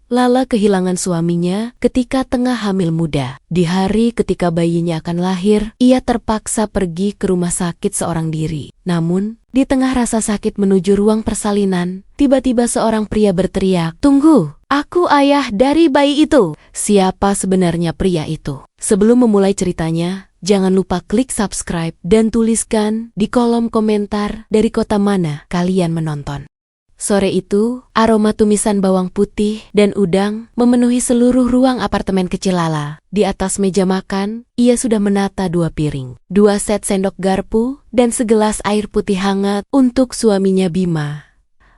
Lala kehilangan suaminya ketika tengah hamil muda. Di hari ketika bayinya akan lahir, ia terpaksa pergi ke rumah sakit seorang diri. Namun, di tengah rasa sakit menuju ruang persalinan, tiba-tiba seorang pria berteriak, "Tunggu, aku ayah dari bayi itu." Siapa sebenarnya pria itu? Sebelum memulai ceritanya, jangan lupa klik subscribe dan tuliskan di kolom komentar dari kota mana kalian menonton. Sore itu, aroma tumisan bawang putih dan udang memenuhi seluruh ruang apartemen kecil Lala. Di atas meja makan, ia sudah menata 2 piring, 2 set sendok garpu, dan segelas air putih hangat untuk suaminya Bima.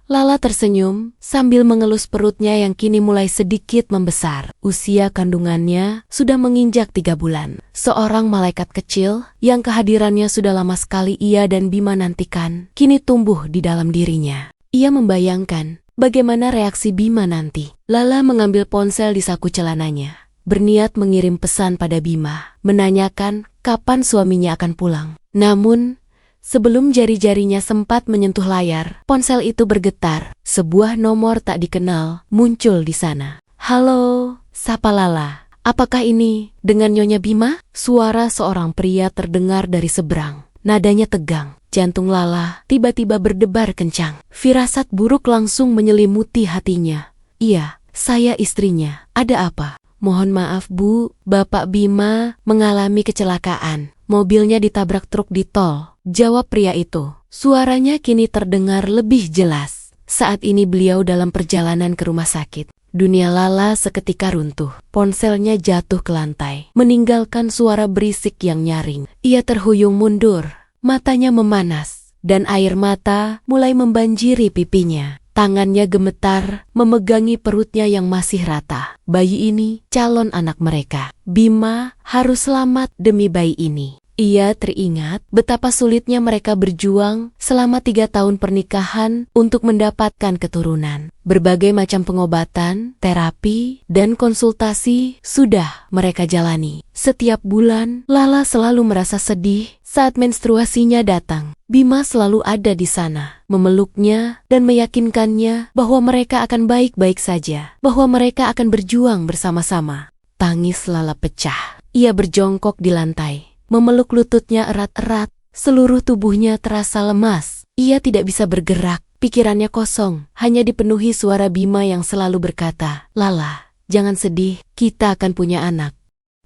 Lala tersenyum sambil mengelus perutnya yang kini mulai sedikit membesar. Usia kandungannya sudah menginjak 3 bulan. Seorang malaikat kecil yang kehadirannya sudah lama sekali ia dan Bima nantikan, kini tumbuh di dalam dirinya. Ia membayangkan bagaimana reaksi Bima nanti. Lala mengambil ponsel di saku celananya, berniat mengirim pesan pada Bima, menanyakan kapan suaminya akan pulang. Namun, sebelum jari-jarinya sempat menyentuh layar, ponsel itu bergetar. Sebuah nomor tak dikenal muncul di sana. "Halo," sapa Lala. "Apakah ini dengan Nyonya Bima?" Suara seorang pria terdengar dari seberang. Nadanya tegang. Jantung Lala tiba-tiba berdebar kencang. Firasat buruk langsung menyelimuti hatinya. "Iya, saya istrinya. Ada apa?" "Mohon maaf Bu, Bapak Bima mengalami kecelakaan. Mobilnya ditabrak truk di tol," jawab pria itu. Suaranya kini terdengar lebih jelas. Saat ini beliau dalam perjalanan ke rumah sakit. Dunia Lala seketika runtuh. Ponselnya jatuh ke lantai, meninggalkan suara berisik yang nyaring. Ia terhuyung mundur. Matanya memanas, dan air mata mulai membanjiri pipinya. Tangannya gemetar, memegangi perutnya yang masih rata. Bayi ini calon anak mereka. Bima harus selamat demi bayi ini. Ia teringat betapa sulitnya mereka berjuang selama 3 tahun pernikahan untuk mendapatkan keturunan. Berbagai macam pengobatan, terapi, dan konsultasi sudah mereka jalani. Setiap bulan, Lala selalu merasa sedih saat menstruasinya datang. Bima selalu ada di sana, memeluknya dan meyakinkannya bahwa mereka akan baik-baik saja, bahwa mereka akan berjuang bersama-sama. Tangis Lala pecah. Ia berjongkok di lantai, memeluk lututnya erat-erat, seluruh tubuhnya terasa lemas. Ia tidak bisa bergerak, pikirannya kosong, hanya dipenuhi suara Bima yang selalu berkata, "Lala, jangan sedih, kita akan punya anak."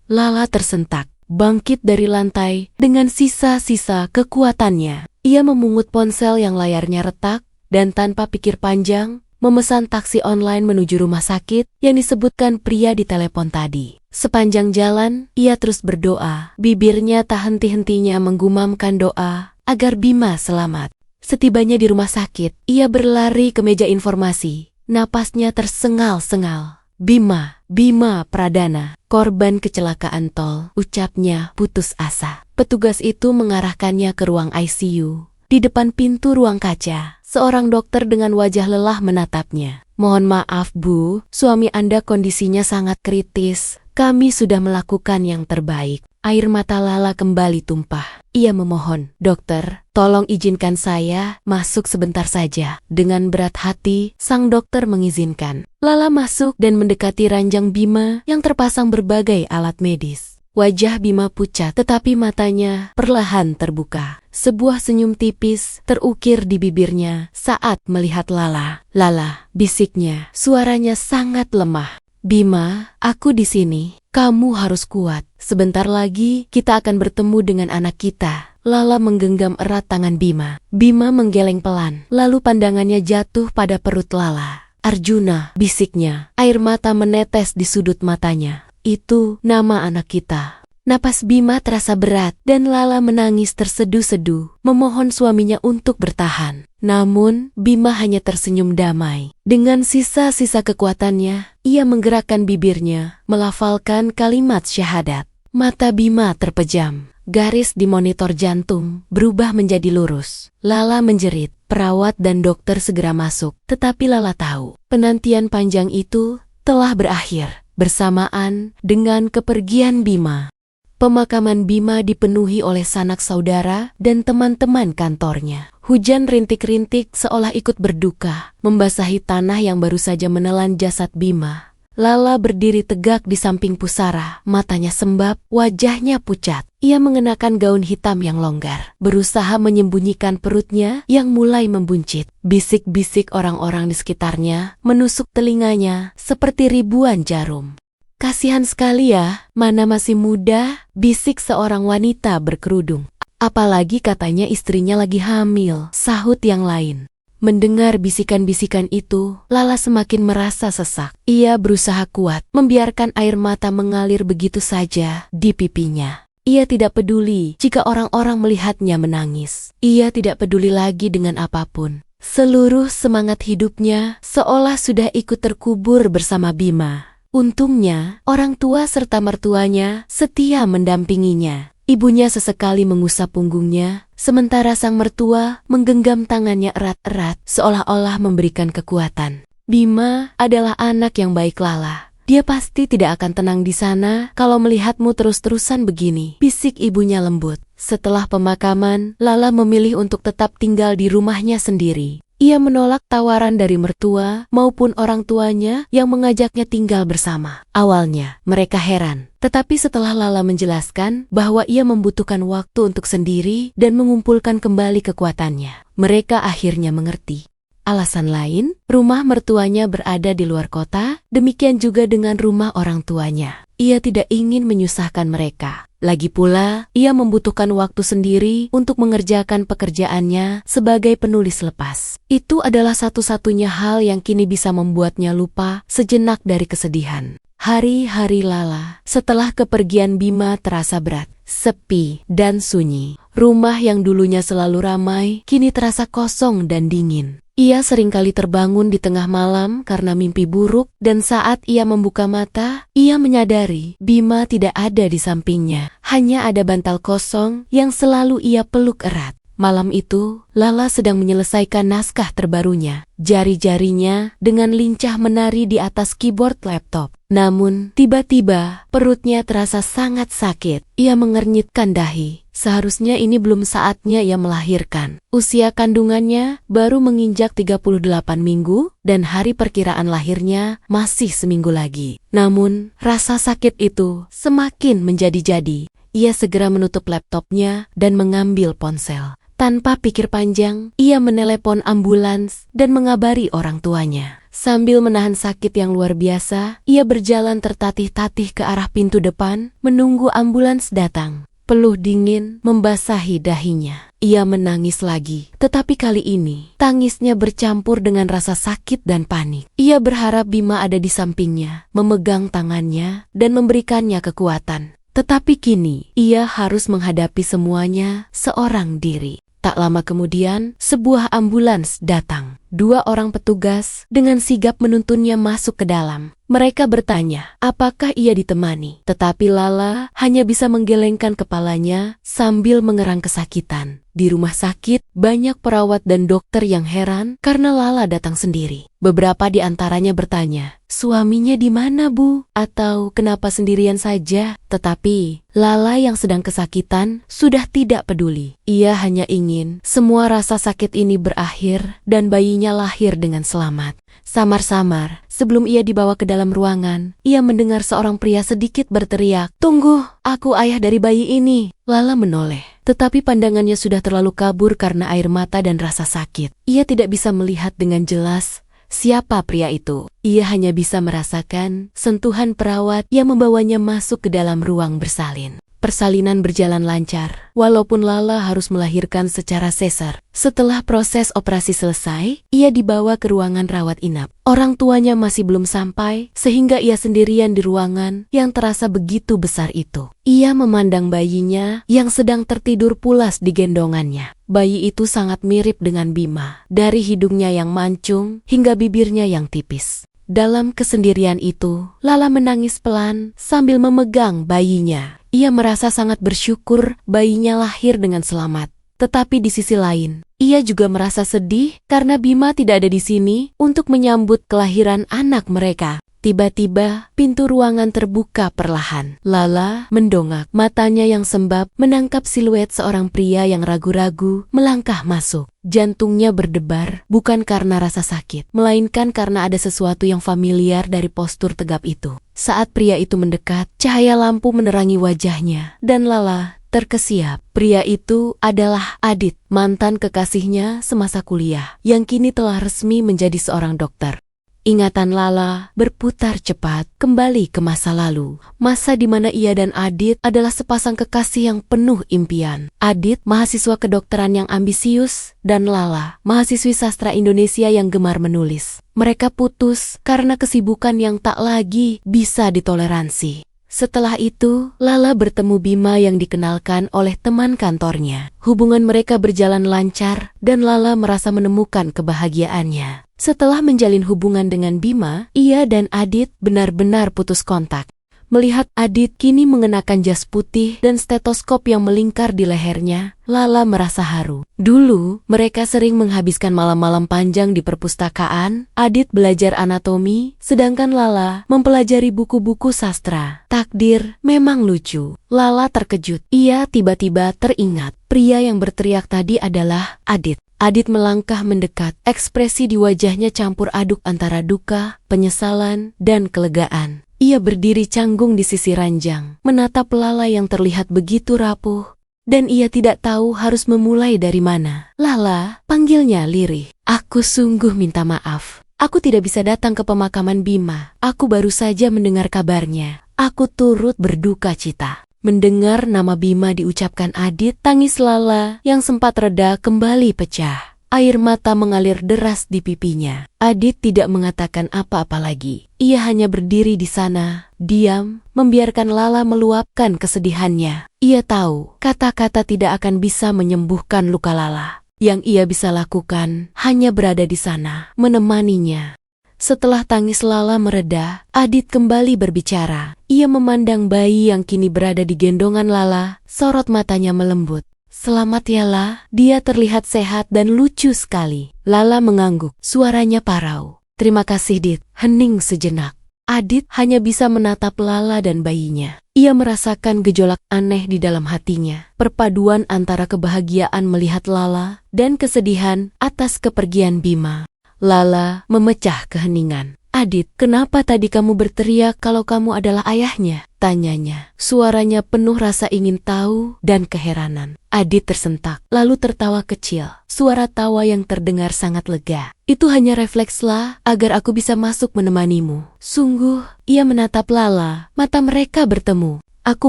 Lala tersentak, bangkit dari lantai dengan sisa-sisa kekuatannya. Ia memungut ponsel yang layarnya retak, dan tanpa pikir panjang, memesan taksi online menuju rumah sakit yang disebutkan pria di telepon tadi. Sepanjang jalan, ia terus berdoa. Bibirnya tak henti-hentinya menggumamkan doa agar Bima selamat. Setibanya di rumah sakit, ia berlari ke meja informasi. Napasnya tersengal-sengal. Bima Pradana, korban kecelakaan tol," ucapnya putus asa. Petugas itu mengarahkannya ke ruang ICU. Di depan pintu ruang kaca, seorang dokter dengan wajah lelah menatapnya. "Mohon maaf Bu, suami Anda kondisinya sangat kritis. Kami sudah melakukan yang terbaik." Air mata Lala kembali tumpah. Ia memohon, "Dokter, tolong izinkan saya masuk sebentar saja." Dengan berat hati, sang dokter mengizinkan. Lala masuk dan mendekati ranjang Bima yang terpasang berbagai alat medis. Wajah Bima pucat, tetapi matanya perlahan terbuka. Sebuah senyum tipis terukir di bibirnya saat melihat Lala. "Lala," bisiknya, suaranya sangat lemah. "Bima, aku di sini. Kamu harus kuat. Sebentar lagi kita akan bertemu dengan anak kita." Lala menggenggam erat tangan Bima. Bima menggeleng pelan, lalu pandangannya jatuh pada perut Lala. "Arjuna," bisiknya. Air mata menetes di sudut matanya. "Itu nama anak kita." Napas Bima terasa berat dan Lala menangis terseduh-seduh, memohon suaminya untuk bertahan. Namun, Bima hanya tersenyum damai. Dengan sisa-sisa kekuatannya, ia menggerakkan bibirnya, melafalkan kalimat syahadat. Mata Bima terpejam. Garis di monitor jantung berubah menjadi lurus. Lala menjerit. Perawat dan dokter segera masuk. Tetapi Lala tahu, penantian panjang itu telah berakhir bersamaan dengan kepergian Bima. Pemakaman Bima dipenuhi oleh sanak saudara dan teman-teman kantornya. Hujan rintik-rintik seolah ikut berduka, membasahi tanah yang baru saja menelan jasad Bima. Lala berdiri tegak di samping pusara, matanya sembab, wajahnya pucat. Ia mengenakan gaun hitam yang longgar, berusaha menyembunyikan perutnya yang mulai membuncit. Bisik-bisik orang-orang di sekitarnya menusuk telinganya seperti ribuan jarum. "Kasihan sekali ya, mana masih muda," bisik seorang wanita berkerudung. "Apalagi katanya istrinya lagi hamil," sahut yang lain. Mendengar bisikan-bisikan itu, Lala semakin merasa sesak. Ia berusaha kuat, membiarkan air mata mengalir begitu saja di pipinya. Ia tidak peduli jika orang-orang melihatnya menangis. Ia tidak peduli lagi dengan apapun. Seluruh semangat hidupnya seolah sudah ikut terkubur bersama Bima. Untungnya, orang tua serta mertuanya setia mendampinginya. Ibunya sesekali mengusap punggungnya, sementara sang mertua menggenggam tangannya erat-erat seolah-olah memberikan kekuatan. "Bima adalah anak yang baik, Lala. Dia pasti tidak akan tenang di sana kalau melihatmu terus-terusan begini," bisik ibunya lembut. Setelah pemakaman, Lala memilih untuk tetap tinggal di rumahnya sendiri. Ia menolak tawaran dari mertua maupun orang tuanya yang mengajaknya tinggal bersama. Awalnya, mereka heran. Tetapi setelah Lala menjelaskan bahwa ia membutuhkan waktu untuk sendiri dan mengumpulkan kembali kekuatannya, mereka akhirnya mengerti. Alasan lain, rumah mertuanya berada di luar kota, demikian juga dengan rumah orang tuanya. Ia tidak ingin menyusahkan mereka. Lagi pula, ia membutuhkan waktu sendiri untuk mengerjakan pekerjaannya sebagai penulis lepas. Itu adalah satu-satunya hal yang kini bisa membuatnya lupa sejenak dari kesedihan. Hari-hari Lala setelah kepergian Bima terasa berat, sepi, dan sunyi. Rumah yang dulunya selalu ramai, kini terasa kosong dan dingin. Ia seringkali terbangun di tengah malam karena mimpi buruk, dan saat ia membuka mata, ia menyadari Bima tidak ada di sampingnya. Hanya ada bantal kosong yang selalu ia peluk erat. Malam itu, Lala sedang menyelesaikan naskah terbarunya. Jari-jarinya dengan lincah menari di atas keyboard laptop. Namun, tiba-tiba perutnya terasa sangat sakit. Ia mengernyitkan dahi. Seharusnya ini belum saatnya ia melahirkan. Usia kandungannya baru menginjak 38 minggu dan hari perkiraan lahirnya masih seminggu lagi. Namun, rasa sakit itu semakin menjadi-jadi. Ia segera menutup laptopnya dan mengambil ponsel. Tanpa pikir panjang, ia menelepon ambulans dan mengabari orang tuanya. Sambil menahan sakit yang luar biasa, ia berjalan tertatih-tatih ke arah pintu depan, menunggu ambulans datang. Peluh dingin membasahi dahinya. Ia menangis lagi, tetapi kali ini tangisnya bercampur dengan rasa sakit dan panik. Ia berharap Bima ada di sampingnya, memegang tangannya, dan memberikannya kekuatan. Tetapi kini, ia harus menghadapi semuanya seorang diri. Tak lama kemudian, sebuah ambulans datang. 2 orang petugas dengan sigap menuntunnya masuk ke dalam. Mereka bertanya, apakah ia ditemani? Tetapi Lala hanya bisa menggelengkan kepalanya sambil mengerang kesakitan. Di rumah sakit, banyak perawat dan dokter yang heran karena Lala datang sendiri. Beberapa di antaranya bertanya, "Suaminya di mana, Bu?" Atau "Kenapa sendirian saja?" Tetapi Lala yang sedang kesakitan sudah tidak peduli. Ia hanya ingin semua rasa sakit ini berakhir dan bayinya lahir dengan selamat. Samar-samar, sebelum ia dibawa ke dalam ruangan, ia mendengar seorang pria sedikit berteriak, "Tunggu, aku ayah dari bayi ini." Lala menoleh, tetapi pandangannya sudah terlalu kabur karena air mata dan rasa sakit. Ia tidak bisa melihat dengan jelas siapa pria itu. Ia hanya bisa merasakan sentuhan perawat yang membawanya masuk ke dalam ruang bersalin. Persalinan berjalan lancar, walaupun Lala harus melahirkan secara sesar. Setelah proses operasi selesai, ia dibawa ke ruangan rawat inap. Orang tuanya masih belum sampai, sehingga ia sendirian di ruangan yang terasa begitu besar itu. Ia memandang bayinya yang sedang tertidur pulas di gendongannya. Bayi itu sangat mirip dengan Bima, dari hidungnya yang mancung hingga bibirnya yang tipis. Dalam kesendirian itu, Lala menangis pelan sambil memegang bayinya. Ia merasa sangat bersyukur bayinya lahir dengan selamat. Tetapi di sisi lain, ia juga merasa sedih karena Bima tidak ada di sini untuk menyambut kelahiran anak mereka. Tiba-tiba, pintu ruangan terbuka perlahan. Lala mendongak, matanya yang sembab menangkap siluet seorang pria yang ragu-ragu melangkah masuk. Jantungnya berdebar, bukan karena rasa sakit, melainkan karena ada sesuatu yang familiar dari postur tegap itu. Saat pria itu mendekat, cahaya lampu menerangi wajahnya, dan Lala terkesiap. Pria itu adalah Adit, mantan kekasihnya semasa kuliah, yang kini telah resmi menjadi seorang dokter. Ingatan Lala berputar cepat kembali ke masa lalu, masa di mana ia dan Adit adalah sepasang kekasih yang penuh impian. Adit, mahasiswa kedokteran yang ambisius, dan Lala, mahasiswi sastra Indonesia yang gemar menulis. Mereka putus karena kesibukan yang tak lagi bisa ditoleransi. Setelah itu, Lala bertemu Bima yang dikenalkan oleh teman kantornya. Hubungan mereka berjalan lancar dan Lala merasa menemukan kebahagiaannya. Setelah menjalin hubungan dengan Bima, ia dan Adit benar-benar putus kontak. Melihat Adit kini mengenakan jas putih dan stetoskop yang melingkar di lehernya, Lala merasa haru. Dulu, mereka sering menghabiskan malam-malam panjang di perpustakaan. Adit belajar anatomi, sedangkan Lala mempelajari buku-buku sastra. Takdir memang lucu. Lala terkejut. Ia tiba-tiba teringat, pria yang berteriak tadi adalah Adit. Adit melangkah mendekat, ekspresi di wajahnya campur aduk antara duka, penyesalan, dan kelegaan. Ia berdiri canggung di sisi ranjang, menatap Lala yang terlihat begitu rapuh, dan ia tidak tahu harus memulai dari mana. "Lala," panggilnya lirih. "Aku sungguh minta maaf. Aku tidak bisa datang ke pemakaman Bima. Aku baru saja mendengar kabarnya. Aku turut berduka cita." Mendengar nama Bima diucapkan Adit, tangis Lala yang sempat reda kembali pecah. Air mata mengalir deras di pipinya. Adit tidak mengatakan apa-apa lagi. Ia hanya berdiri di sana, diam, membiarkan Lala meluapkan kesedihannya. Ia tahu, kata-kata tidak akan bisa menyembuhkan luka Lala. Yang ia bisa lakukan hanya berada di sana, menemaninya. Setelah tangis Lala mereda, Adit kembali berbicara. Ia memandang bayi yang kini berada di gendongan Lala, sorot matanya melembut. "Selamat ya La, dia terlihat sehat dan lucu sekali." Lala mengangguk, suaranya parau. "Terima kasih Dit," hening sejenak. Adit hanya bisa menatap Lala dan bayinya. Ia merasakan gejolak aneh di dalam hatinya. Perpaduan antara kebahagiaan melihat Lala dan kesedihan atas kepergian Bima. Lala memecah keheningan. "Adit, kenapa tadi kamu berteriak kalau kamu adalah ayahnya?" tanyanya. Suaranya penuh rasa ingin tahu dan keheranan. Adit tersentak, lalu tertawa kecil. Suara tawa yang terdengar sangat lega. "Itu hanya reflekslah agar aku bisa masuk menemanimu." Sungguh, ia menatap Lala. Mata mereka bertemu. "Aku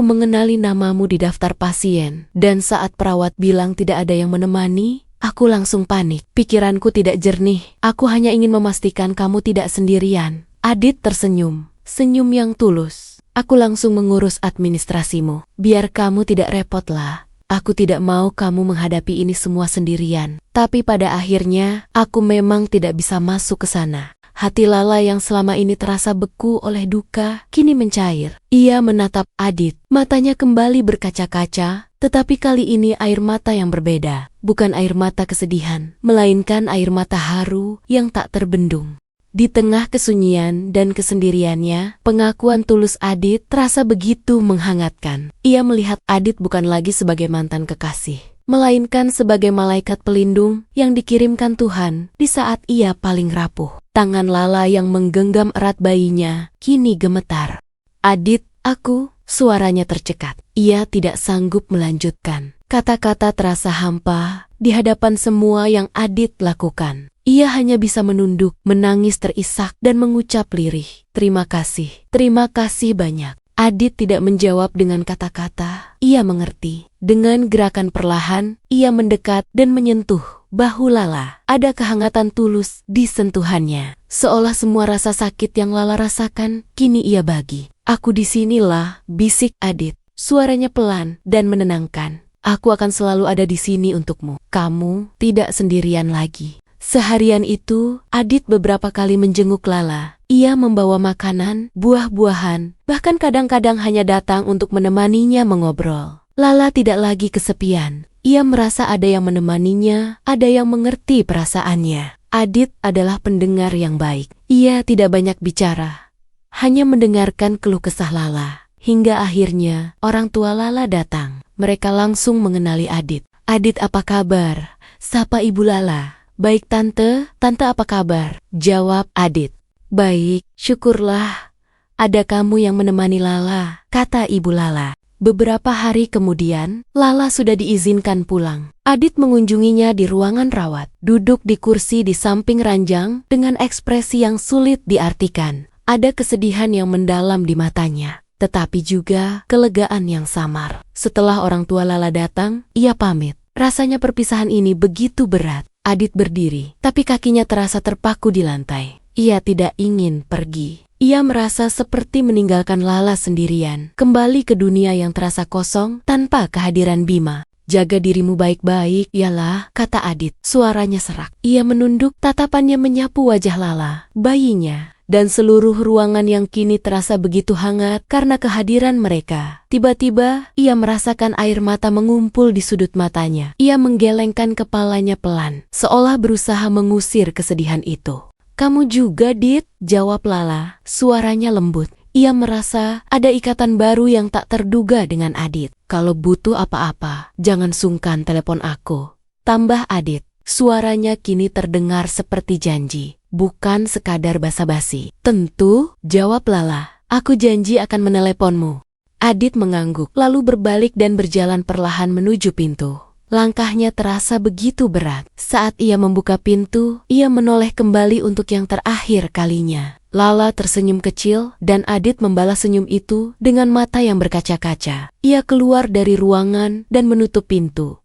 mengenali namamu di daftar pasien, dan saat perawat bilang tidak ada yang menemani, aku langsung panik. Pikiranku tidak jernih. Aku hanya ingin memastikan kamu tidak sendirian." Adit tersenyum, senyum yang tulus. "Aku langsung mengurus administrasimu. Biar kamu tidak repotlah. Aku tidak mau kamu menghadapi ini semua sendirian." Tapi pada akhirnya, aku memang tidak bisa masuk ke sana. Hati Lala yang selama ini terasa beku oleh duka, kini mencair. Ia menatap Adit. Matanya kembali berkaca-kaca, tetapi kali ini air mata yang berbeda. Bukan air mata kesedihan, melainkan air mata haru yang tak terbendung. Di tengah kesunyian dan kesendiriannya, pengakuan tulus Adit terasa begitu menghangatkan. Ia melihat Adit bukan lagi sebagai mantan kekasih, melainkan sebagai malaikat pelindung yang dikirimkan Tuhan di saat ia paling rapuh. Tangan Lala yang menggenggam erat bayinya kini gemetar. "Adit, aku..." Suaranya tercekat. Ia tidak sanggup melanjutkan. Kata-kata terasa hampa di hadapan semua yang Adit lakukan. Ia hanya bisa menunduk, menangis terisak, dan mengucap lirih, terima kasih banyak." Adit tidak menjawab dengan kata-kata, ia mengerti. Dengan gerakan perlahan, ia mendekat dan menyentuh bahu Lala. Ada kehangatan tulus di sentuhannya. Seolah semua rasa sakit yang Lala rasakan, kini ia bagi. "Aku di sinilah," bisik Adit. Suaranya pelan dan menenangkan. "Aku akan selalu ada di sini untukmu. Kamu tidak sendirian lagi." Seharian itu, Adit beberapa kali menjenguk Lala. Ia membawa makanan, buah-buahan, bahkan kadang-kadang hanya datang untuk menemaninya mengobrol. Lala tidak lagi kesepian. Ia merasa ada yang menemaninya, ada yang mengerti perasaannya. Adit adalah pendengar yang baik. Ia tidak banyak bicara, hanya mendengarkan keluh kesah Lala. Hingga akhirnya orang tua Lala datang. Mereka langsung mengenali Adit. "Adit, apa kabar?" sapa ibu Lala. "Baik tante, tante apa kabar?" jawab Adit. "Baik, syukurlah. Ada kamu yang menemani Lala," kata ibu Lala. Beberapa hari kemudian, Lala sudah diizinkan pulang. Adit mengunjunginya di ruangan rawat. Duduk di kursi di samping ranjang dengan ekspresi yang sulit diartikan. Ada kesedihan yang mendalam di matanya, tetapi juga kelegaan yang samar. Setelah orang tua Lala datang, ia pamit. Rasanya perpisahan ini begitu berat. Adit berdiri, tapi kakinya terasa terpaku di lantai. Ia tidak ingin pergi. Ia merasa seperti meninggalkan Lala sendirian, kembali ke dunia yang terasa kosong tanpa kehadiran Bima. "Jaga dirimu baik-baik, yalah," kata Adit. Suaranya serak. Ia menunduk, tatapannya menyapu wajah Lala, bayinya, dan seluruh ruangan yang kini terasa begitu hangat karena kehadiran mereka. Tiba-tiba, ia merasakan air mata mengumpul di sudut matanya. Ia menggelengkan kepalanya pelan, seolah berusaha mengusir kesedihan itu. "Kamu juga, Dit?" jawab Lala. Suaranya lembut. Ia merasa ada ikatan baru yang tak terduga dengan Adit. "Kalau butuh apa-apa, jangan sungkan telepon aku," tambah Adit. Suaranya kini terdengar seperti janji, bukan sekadar basa-basi. "Tentu," jawab Lala. "Aku janji akan meneleponmu." Adit mengangguk, lalu berbalik dan berjalan perlahan menuju pintu. Langkahnya terasa begitu berat. Saat ia membuka pintu, ia menoleh kembali untuk yang terakhir kalinya. Lala tersenyum kecil dan Adit membalas senyum itu dengan mata yang berkaca-kaca. Ia keluar dari ruangan dan menutup pintu.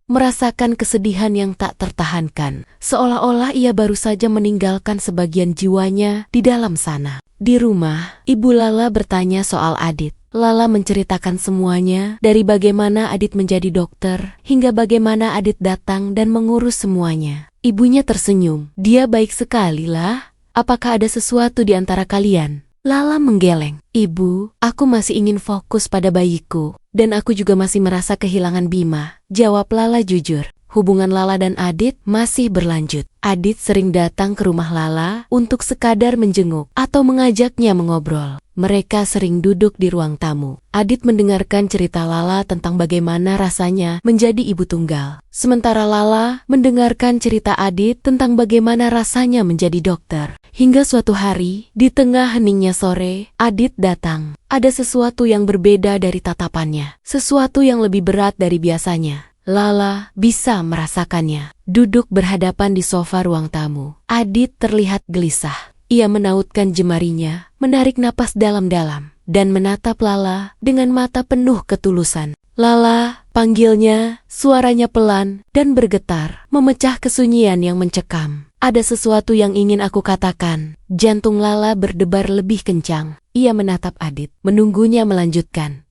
Merasakan kesedihan yang tak tertahankan, seolah-olah ia baru saja meninggalkan sebagian jiwanya di dalam sana. Di rumah, ibu Lala bertanya soal Adit. Lala menceritakan semuanya, dari bagaimana Adit menjadi dokter, hingga bagaimana Adit datang dan mengurus semuanya. Ibunya tersenyum. "Dia baik sekali lah. Apakah ada sesuatu di antara kalian?" Lala menggeleng. "Ibu, aku masih ingin fokus pada bayiku, dan aku juga masih merasa kehilangan Bima," jawab Lala jujur. Hubungan Lala dan Adit masih berlanjut. Adit sering datang ke rumah Lala untuk sekadar menjenguk atau mengajaknya mengobrol. Mereka sering duduk di ruang tamu. Adit mendengarkan cerita Lala tentang bagaimana rasanya menjadi ibu tunggal. Sementara Lala mendengarkan cerita Adit tentang bagaimana rasanya menjadi dokter. Hingga suatu hari, di tengah heningnya sore, Adit datang. Ada sesuatu yang berbeda dari tatapannya. Sesuatu yang lebih berat dari biasanya. Lala bisa merasakannya. Duduk berhadapan di sofa ruang tamu. Adit terlihat gelisah. Ia menautkan jemarinya, menarik napas dalam-dalam, dan menatap Lala dengan mata penuh ketulusan. "Lala," panggilnya, suaranya pelan dan bergetar, memecah kesunyian yang mencekam. "Ada sesuatu yang ingin aku katakan." Jantung Lala berdebar lebih kencang. Ia menatap Adit, menunggunya melanjutkan.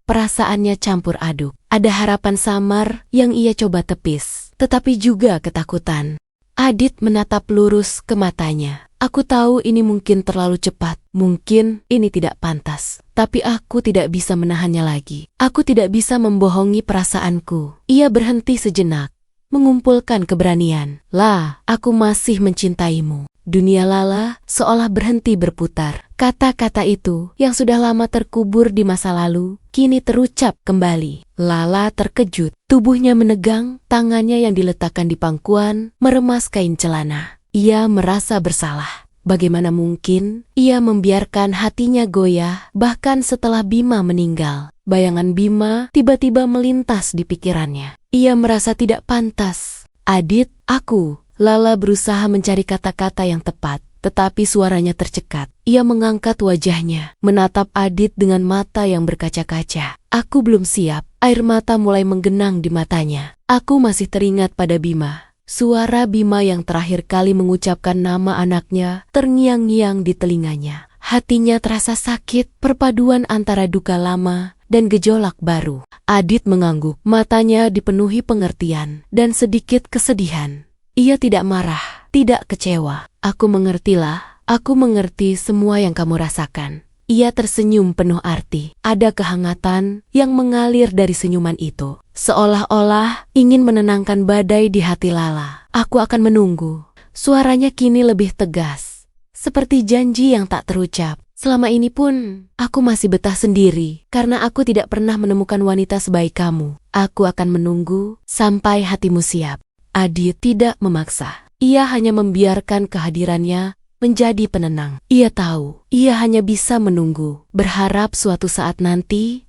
Perasaannya campur aduk. Ada harapan samar yang ia coba tepis, tetapi juga ketakutan. Adit menatap lurus ke matanya. "Aku tahu ini mungkin terlalu cepat, mungkin ini tidak pantas, tapi aku tidak bisa menahannya lagi. Aku tidak bisa membohongi perasaanku." Ia berhenti sejenak, mengumpulkan keberanian. "Lah, aku masih mencintaimu." Dunia Lala seolah berhenti berputar. Kata-kata itu yang sudah lama terkubur di masa lalu, kini terucap kembali. Lala terkejut, tubuhnya menegang, tangannya yang diletakkan di pangkuan meremas kain celana. Ia merasa bersalah. Bagaimana mungkin ia membiarkan hatinya goyah bahkan setelah Bima meninggal. Bayangan Bima tiba-tiba melintas di pikirannya. Ia merasa tidak pantas. "Adit, aku..." Lala berusaha mencari kata-kata yang tepat, tetapi suaranya tercekat. Ia mengangkat wajahnya, menatap Adit dengan mata yang berkaca-kaca. "Aku belum siap." Air mata mulai menggenang di matanya. "Aku masih teringat pada Bima." Suara Bima yang terakhir kali mengucapkan nama anaknya terngiang-ngiang di telinganya. Hatinya terasa sakit, perpaduan antara duka lama dan gejolak baru. Adit mengangguk, matanya dipenuhi pengertian dan sedikit kesedihan. Ia tidak marah, tidak kecewa. "Aku mengertilah, aku mengerti semua yang kamu rasakan." Ia tersenyum penuh arti. Ada kehangatan yang mengalir dari senyuman itu, seolah-olah ingin menenangkan badai di hati Lala. "Aku akan menunggu." Suaranya kini lebih tegas, seperti janji yang tak terucap. Selama ini pun, aku masih betah sendiri, karena aku tidak pernah menemukan wanita sebaik kamu. Aku akan menunggu sampai hatimu siap. Adit tidak memaksa. Ia hanya membiarkan kehadirannya menjadi penenang. Ia tahu, ia hanya bisa menunggu, berharap suatu saat nanti,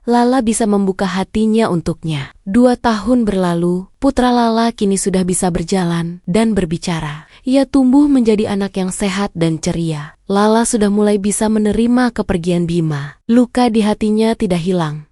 Lala bisa membuka hatinya untuknya. 2 tahun berlalu, putra Lala kini sudah bisa berjalan dan berbicara. Ia tumbuh menjadi anak yang sehat dan ceria. Lala sudah mulai bisa menerima kepergian Bima. Luka di hatinya tidak hilang.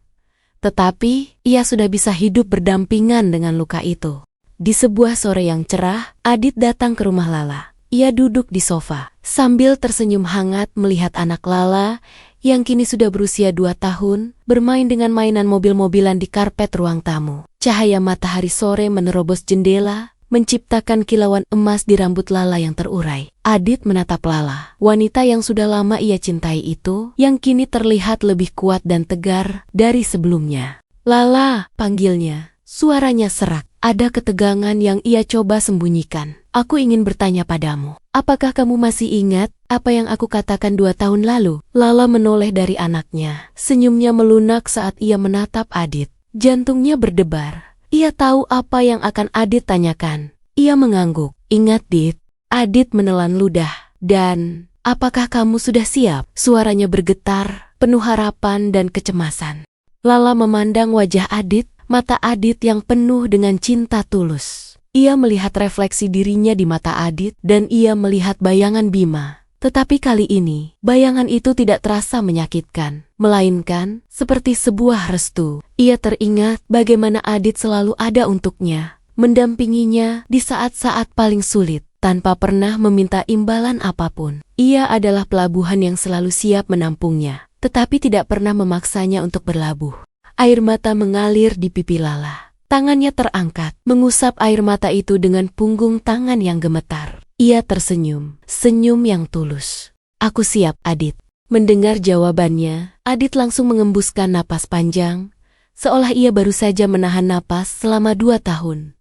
Tetapi, ia sudah bisa hidup berdampingan dengan luka itu. Di sebuah sore yang cerah, Adit datang ke rumah Lala. Ia duduk di sofa, sambil tersenyum hangat melihat anak Lala yang kini sudah berusia 2 tahun, bermain dengan mainan mobil-mobilan di karpet ruang tamu. Cahaya matahari sore menerobos jendela, menciptakan kilauan emas di rambut Lala yang terurai. Adit menatap Lala, wanita yang sudah lama ia cintai itu, yang kini terlihat lebih kuat dan tegar dari sebelumnya. "Lala," panggilnya. Suaranya serak, ada ketegangan yang ia coba sembunyikan. "Aku ingin bertanya padamu, apakah kamu masih ingat apa yang aku katakan 2 tahun lalu?" Lala menoleh dari anaknya. Senyumnya melunak saat ia menatap Adit. Jantungnya berdebar. Ia tahu apa yang akan Adit tanyakan. Ia mengangguk. "Ingat, Dit." Adit menelan ludah. "Dan, apakah kamu sudah siap?" Suaranya bergetar, penuh harapan dan kecemasan. Lala memandang wajah Adit, mata Adit yang penuh dengan cinta tulus. Ia melihat refleksi dirinya di mata Adit dan ia melihat bayangan Bima. Tetapi kali ini, bayangan itu tidak terasa menyakitkan, melainkan seperti sebuah restu. Ia teringat bagaimana Adit selalu ada untuknya, mendampinginya di saat-saat paling sulit, tanpa pernah meminta imbalan apapun. Ia adalah pelabuhan yang selalu siap menampungnya, tetapi tidak pernah memaksanya untuk berlabuh. Air mata mengalir di pipi Lala. Tangannya terangkat, mengusap air mata itu dengan punggung tangan yang gemetar. Ia tersenyum, senyum yang tulus. "Aku siap, Adit." Mendengar jawabannya, Adit langsung mengembuskan napas panjang, seolah ia baru saja menahan napas selama 2 tahun.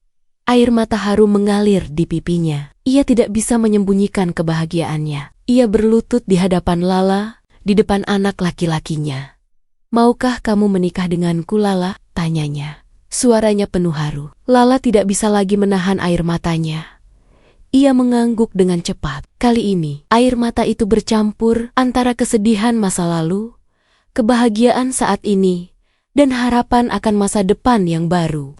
Air mata harum mengalir di pipinya. Ia tidak bisa menyembunyikan kebahagiaannya. Ia berlutut di hadapan Lala, di depan anak laki-lakinya. "Maukah kamu menikah denganku, Lala?" tanyanya. Suaranya penuh haru. Lala tidak bisa lagi menahan air matanya. Ia mengangguk dengan cepat. Kali ini, air mata itu bercampur antara kesedihan masa lalu, kebahagiaan saat ini, dan harapan akan masa depan yang baru.